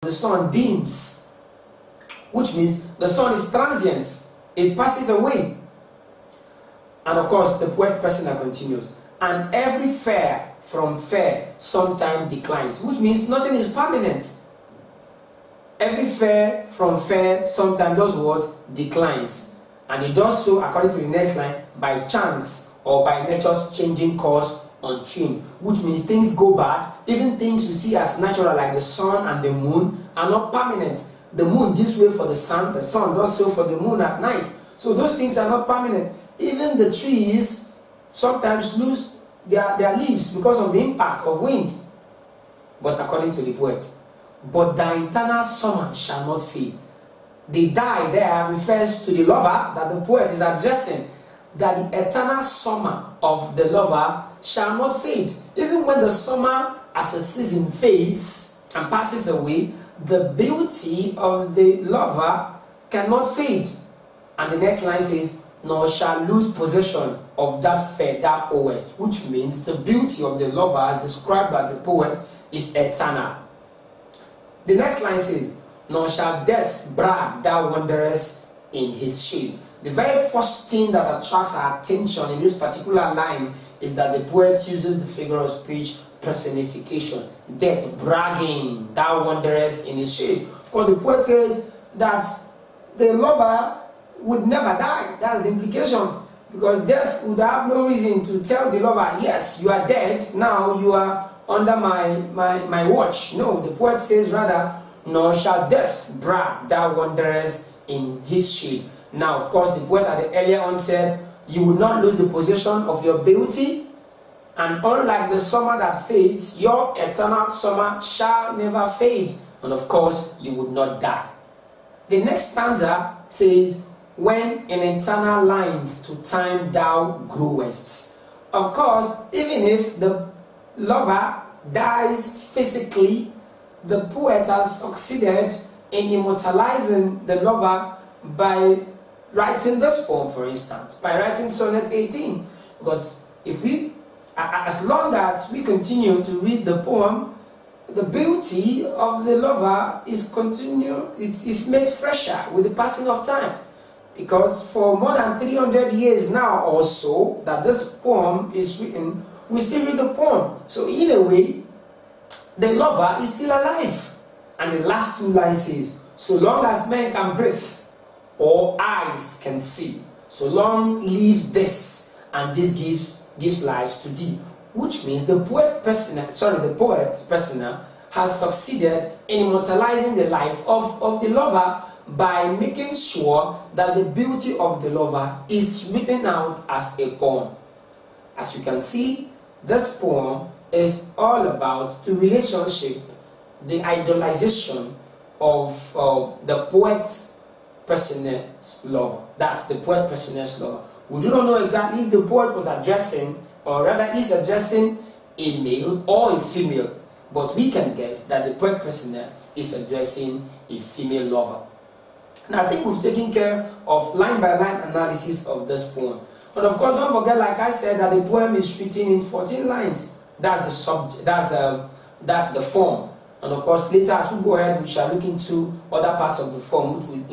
the sun dims, which means the sun is transient, it passes away. And of course, the poet Persona continues, and every fair from fair sometimes declines, which means nothing is permanent. Every fair from fair sometimes does what? Declines. And it does so, according to the next line, by chance or by nature's changing course on trim, which means things go bad. Even things we see as natural, like the sun and the moon, are not permanent. The moon gives way for the sun does so for the moon at night. So those things are not permanent. Even the trees sometimes lose their leaves because of the impact of wind. But according to the poet, but the eternal summer shall not fade. The die there refers to the lover that the poet is addressing, that the eternal summer of the lover shall not fade. Even when the summer as a season fades and passes away, the beauty of the lover cannot fade. And the next line says, nor shall lose possession of that fair thou owest, which means the beauty of the lover as described by the poet is eternal. The next line says, nor shall death brag thou wanderest in his shade. The very first thing that attracts our attention in this particular line is that the poet uses the figure of speech personification. Death bragging thou wanderest in his shade. Of course, the poet says that the lover would never die. That's the implication, because death would have no reason to tell the lover, yes, you are dead, now you are under my watch. No, the poet says rather, nor shall death brag thou wanderest in his shade. Now, of course, the poet at the earlier on said, you will not lose the possession of your beauty, and unlike the summer that fades, your eternal summer shall never fade, and of course, you would not die. The next stanza says, when in eternal lines to time thou growest. Of course, even if the lover dies physically, the poet has succeeded in immortalizing the lover by writing this poem, for instance, by writing Sonnet 18. Because if we, as long as we continue to read the poem, the beauty of the lover is made fresher with the passing of time. Because for more than 300 years now or so that this poem is written, we still read the poem. So in a way, the lover is still alive. And the last two lines says, so long as men can breathe or eyes can see, so long lives this, and this gives life to thee. Which means the poet Persona has succeeded in immortalizing the life of the lover by making sure that the beauty of the lover is written out as a poem. As you can see, this poem is all about the relationship, the idolization of the poet Persona's lover. That's the poet Persona's lover. We do not know exactly if the poet was addressing, or rather is addressing, a male or a female, but we can guess that the poet Persona is addressing a female lover. Now, I think we've taken care of line-by-line analysis of this poem. But of course, don't forget, like I said, that the poem is written in 14 lines. That's the subject. That's the form. And of course, later as we go ahead, we shall look into other parts of the form, which will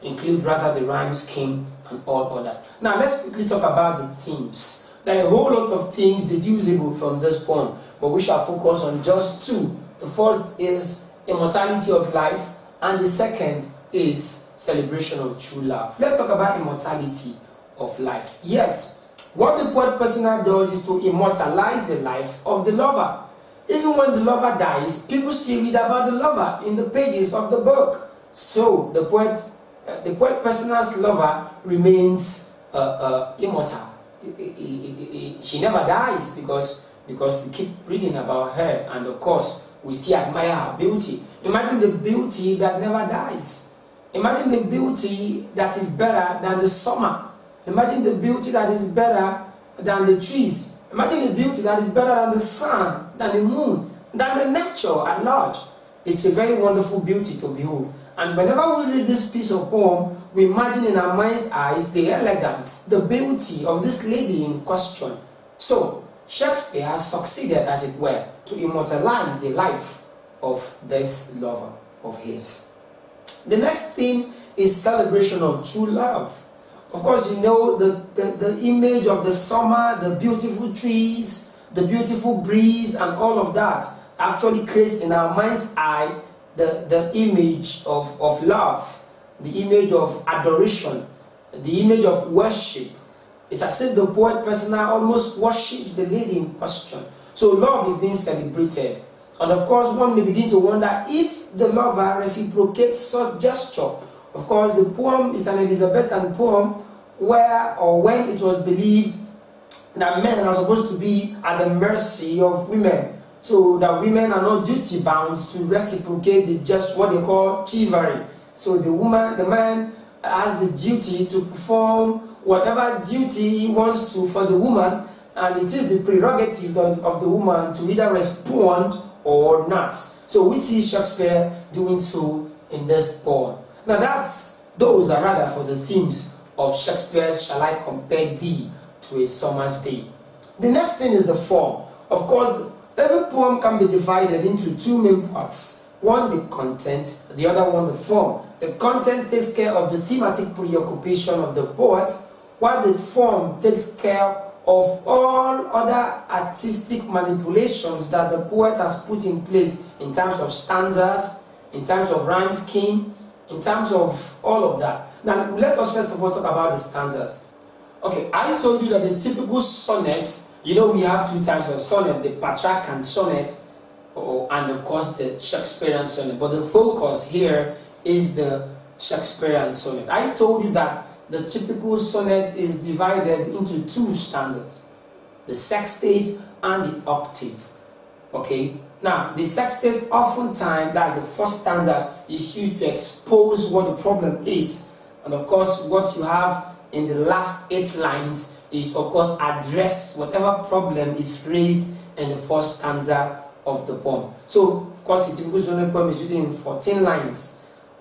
include rather the rhyme scheme and all of that. Now, let's quickly talk about the themes. There are a whole lot of themes deducible from this poem, but we shall focus on just two. The first is immortality of life, and the second is celebration of true love. Let's talk about immortality of life. Yes, what the poet Persona does is to immortalize the life of the lover. Even when the lover dies, people still read about the lover in the pages of the book. So the poet Persona's lover remains immortal. She never dies because we keep reading about her, and of course we still admire her beauty. Imagine the beauty that never dies. Imagine the beauty that is better than the summer. Imagine the beauty that is better than the trees. Imagine the beauty that is better than the sun, than the moon, than the nature at large. It's a very wonderful beauty to behold. And whenever we read this piece of poem, we imagine in our mind's eyes the elegance, the beauty of this lady in question. So, Shakespeare has succeeded, as it were, to immortalize the life of this lover of his. The next theme is celebration of true love. Of course, you know the image of the summer, the beautiful trees, the beautiful breeze, and all of that actually creates in our mind's eye the image of love, the image of adoration, the image of worship. It's as if the poet personally almost worships the lady in question. So love is being celebrated. And of course, one may begin to wonder if the lover reciprocates such gesture. Of course, the poem is an Elizabethan poem where or when it was believed that men are supposed to be at the mercy of women, so that women are not duty bound to reciprocate the just what they call chivalry. So the man has the duty to perform whatever duty he wants to for the woman, and it is the prerogative of the woman to either respond or not. So we see Shakespeare doing so in this poem. Now those are rather for the themes of Shakespeare's Shall I Compare Thee to a Summer's Day. The next thing is the form. Of course, every poem can be divided into two main parts. One, the content, the other one, the form. The content takes care of the thematic preoccupation of the poet, while the form takes care of all other artistic manipulations that the poet has put in place in terms of stanzas, in terms of rhyme scheme, in terms of all of that. Now, let us first of all talk about the stanzas. Okay, I told you that the typical sonnet, you know, we have two types of sonnet, the Petrarchan sonnet, and of course the Shakespearean sonnet. But the focus here is the Shakespearean sonnet. I told you that the typical sonnet is divided into two stanzas, the sextet and the octave. Okay, now the sextet oftentimes, that's the first stanza, is used to expose what the problem is. And of course, what you have in the last 8 lines is, of course, address whatever problem is raised in the first stanza of the poem. So, of course, the typical sonnet poem is written in 14 lines.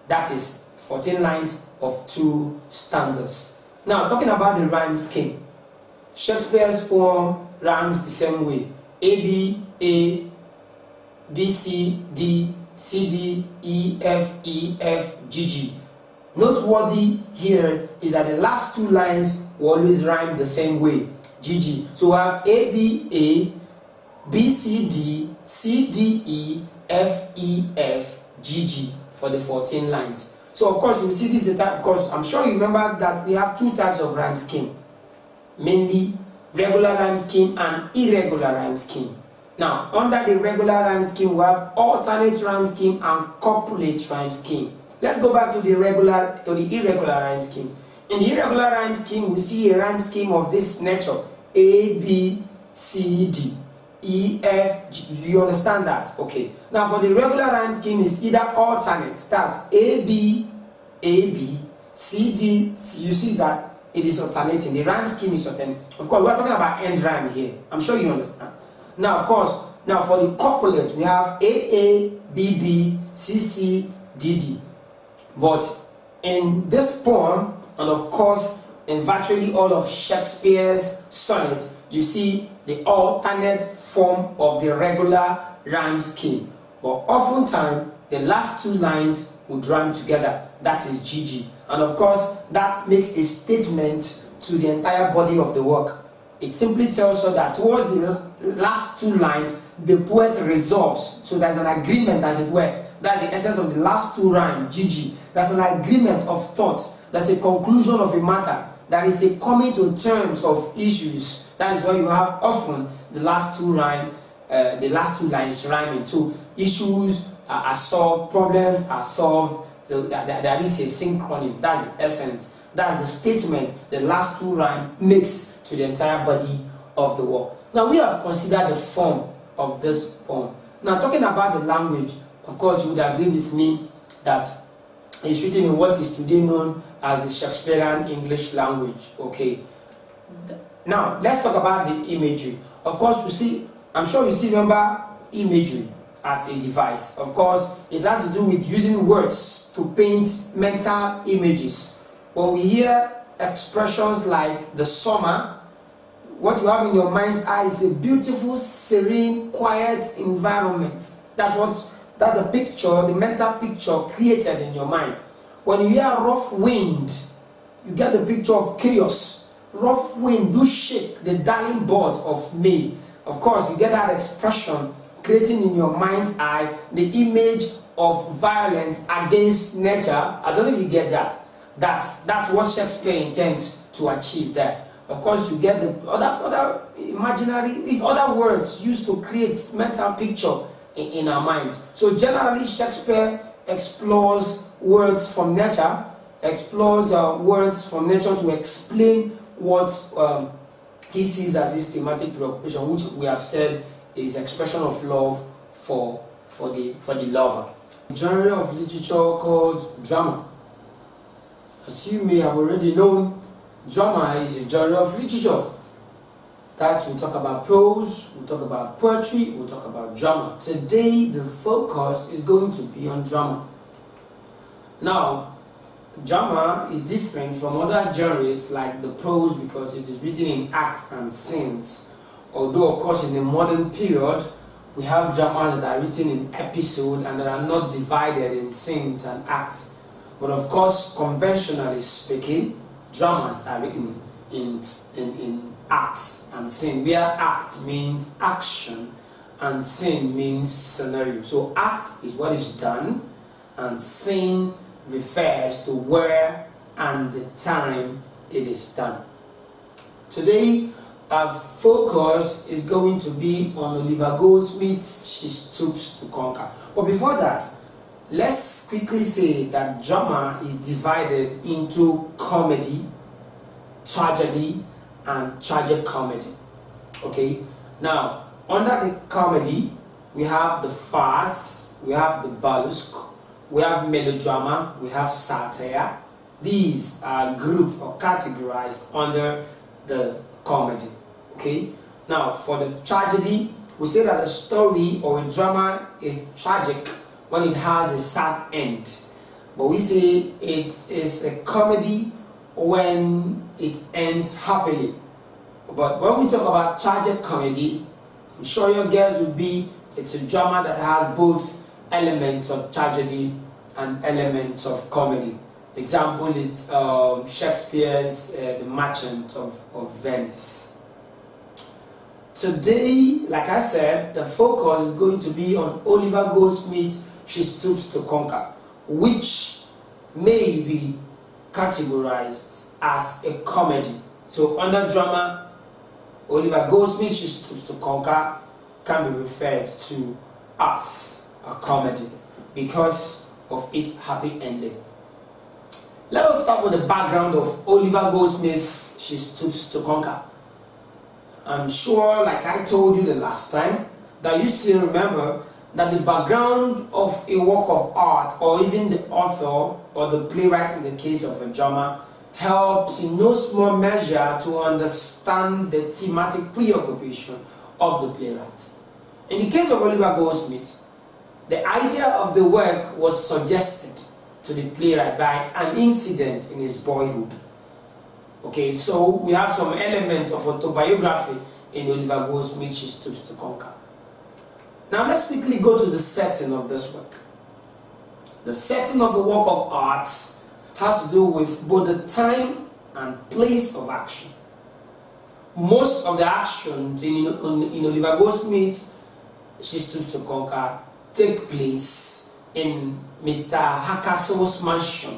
That is 14 lines of 2 stanzas. Now, talking about the rhyme scheme, Shakespeare's poem rhymes the same way: A, B, A, B, C, D, C, D, E, F, E, F, G, G. Noteworthy here is that the last 2 lines will always rhyme the same way, G, G. So we have A, B, A, B, C, D, C, D, E, F, E, F, G, G for the 14 lines. So of course you see this is the type, of course I'm sure you remember that we have 2 types of rhyme scheme, mainly regular rhyme scheme and irregular rhyme scheme. Now under the regular rhyme scheme we have alternate rhyme scheme and copulate rhyme scheme. Let's go back to the irregular rhyme scheme. In the irregular rhyme scheme, we see a rhyme scheme of this nature: A, B, C, D, E, F, G. You understand that? Okay. Now for the regular rhyme scheme, is either alternate. That's A, B, C, D, C. You see that it is alternating. The rhyme scheme is alternating. Of course, we're talking about end rhyme here. I'm sure you understand. Now, of course, now for the copulate, we have A, B, C, D. But in this poem, and of course in virtually all of Shakespeare's sonnet, you see the alternate form of the regular rhyme scheme. But oftentimes the last 2 lines would rhyme together. That is GG. And of course that makes a statement to the entire body of the work. It simply tells us that towards the last 2 lines, the poet resolves. So there's an agreement, as it were. That's the essence of the last 2 rhymes, GG. That's an agreement of thought. That's a conclusion of a matter. That is a coming to terms of issues. That is why you have often the last 2 lines rhyming. So issues are solved, problems are solved. So that is a synchrony. That's the essence. That's the statement the last 2 rhymes makes to the entire body of the work. Now we have considered the form of this poem. Now talking about the language, of course you would agree with me that it's written in what is today known as the Shakespearean English language. Okay. Now let's talk about the imagery. Of course, you see, I'm sure you still remember imagery as a device. Of course, it has to do with using words to paint mental images. When we hear expressions like the summer, what you have in your mind's eye is a beautiful, serene, quiet environment. That's what That's a picture, the mental picture created in your mind. When you hear rough wind, you get the picture of chaos. Rough wind do shake the darling buds of May. Of course, you get that expression creating in your mind's eye the image of violence against nature. I don't know if you get that. That's what Shakespeare intends to achieve there. Of course, you get the other imaginary, other words used to create mental picture in our minds. So generally, Shakespeare explores words from nature, to explain what he sees as his thematic preoccupation, which we have said is expression of love for the lover. A genre of literature called drama. As you may have already known, drama is a genre of literature. That we'll talk about prose, we'll talk about poetry, we'll talk about drama. Today, the focus is going to be on drama. Now, drama is different from other genres like the prose because it is written in acts and scenes. Although, of course, in the modern period, we have dramas that are written in episodes and that are not divided in scenes and acts. But of course, conventionally speaking, dramas are written in acts and scene, where act means action and scene means scenario. So act is what is done and scene refers to where and the time it is done. Today, our focus is going to be on Oliver Goldsmith's She Stoops to Conquer. But before that, let's quickly say that drama is divided into comedy, tragedy, and tragicomedy. Okay? Now, under the comedy, we have the farce, we have the burlesque, we have melodrama, we have satire. These are grouped or categorized under the comedy. Okay? Now, for the tragedy, we say that a story or a drama is tragic when it has a sad end. But we say it is a comedy when it ends happily. But when we talk about tragic comedy, I'm sure your guess would be it's a drama that has both elements of tragedy and elements of comedy. Example, it's Shakespeare's The Merchant of Venice. Today, like I said, the focus is going to be on Oliver Goldsmith's She Stoops to Conquer, which may be categorized as a comedy. So under drama, Oliver Goldsmith's She Stoops to Conquer can be referred to as a comedy because of its happy ending. Let us start with the background of Oliver Goldsmith's She Stoops to Conquer. I'm sure, like I told you the last time, that you still remember that the background of a work of art, or even the author or the playwright in the case of a drama, helps in no small measure to understand the thematic preoccupation of the playwright. In the case of Oliver Goldsmith, the idea of the work was suggested to the playwright by an incident in his boyhood. Okay, so we have some element of autobiography in Oliver Goldsmith's She Stoops to Conquer. Now let's quickly go to the setting of this work. The setting of the work of art has to do with both the time and place of action. Most of the actions in Oliver Goldsmith's She Stoops to Conquer take place in Mr. Hackershaw's mansion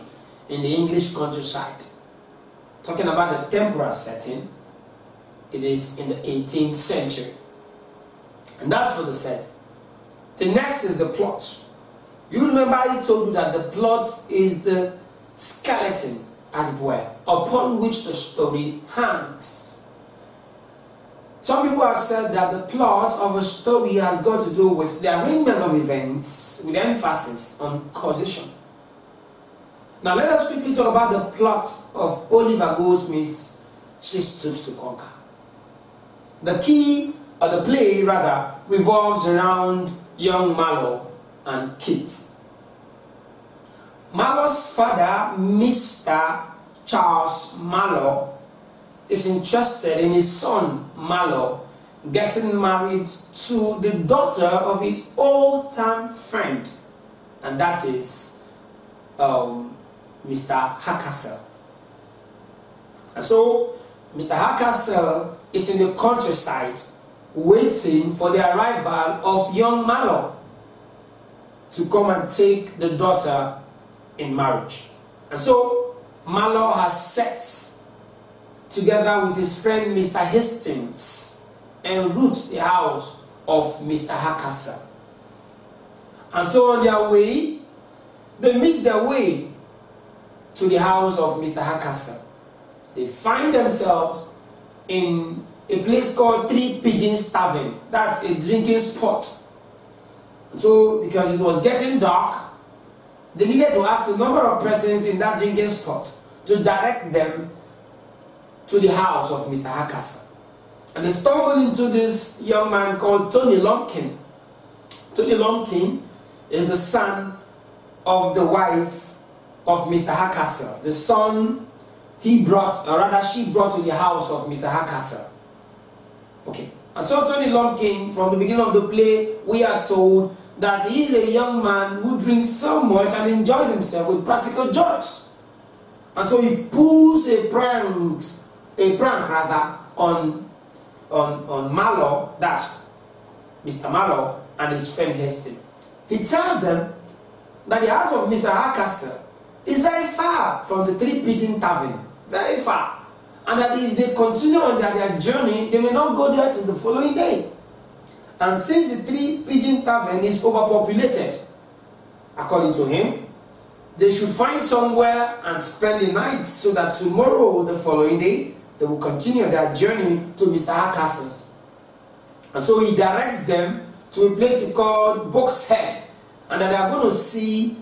in the English countryside. Talking about the temporal setting, it is in the 18th century. And that's for the setting. The next is the plot. You remember I told you that the plot is the skeleton, as it were, upon which the story hangs. Some people have said that the plot of a story has got to do with the arrangement of events with emphasis on causation. Now let us quickly talk about the plot of Oliver Goldsmith's She Stoops to Conquer. The play revolves around young Marlowe and Kate. Marlowe's father, Mr. Charles Marlowe, is interested in his son Marlowe getting married to the daughter of his old-time friend, and that is Mr. Hakassel. And so Mr. Hakassel is in the countryside waiting for the arrival of young Mallow to come and take the daughter in marriage. And so Mallow has set together with his friend Mr. Hastings en route the house of Mr. Hakassel. And so on their way, they meet their way to the house of Mr. Hakassel. They find themselves in a place called Three Pigeons Tavern. That's a drinking spot. So, because it was getting dark, they needed to ask a number of persons in that drinking spot to direct them to the house of Mr. Hakassel. And they stumbled into this young man called Tony Lumpkin. Tony Lumpkin is the son of the wife of Mr. Hakassel. The son he brought, or rather she brought to the house of Mr. Hakassel. Okay. And so Tony Lumpkin, from the beginning of the play, we are told that he is a young man who drinks so much and enjoys himself with practical jokes. And so he pulls a prank rather on Mallow, that's Mr. Mallow, and his friend Hastings. He tells them that the house of Mr. Hakassel is very far from the Three Pigeon Tavern, very far. And that if they continue on their journey, they may not go there till the following day. And since the Three Pigeon Tavern is overpopulated, according to him, they should find somewhere and spend the night so that tomorrow, the following day, they will continue their journey to Mr. Hakassel's. And so he directs them to a place called Box Head, and that they are going to see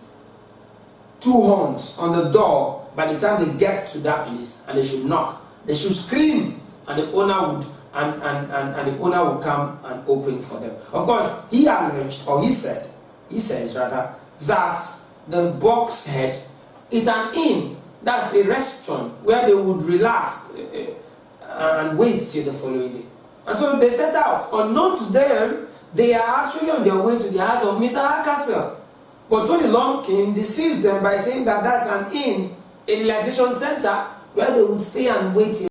two horns on the door by the time they get to that place, and they should knock. They should scream, and the owner would and the owner will come and open for them. Of course, he alleged, or he says rather, that the Box Head is an inn. That's a restaurant where they would relax and wait till the following day. And so they set out. Unknown to them, they are actually on their way to the house of Mr. Hakassel. But Tony Lumpkin deceives them by saying that that's an inn, a relaxation center, where they would stay and wait till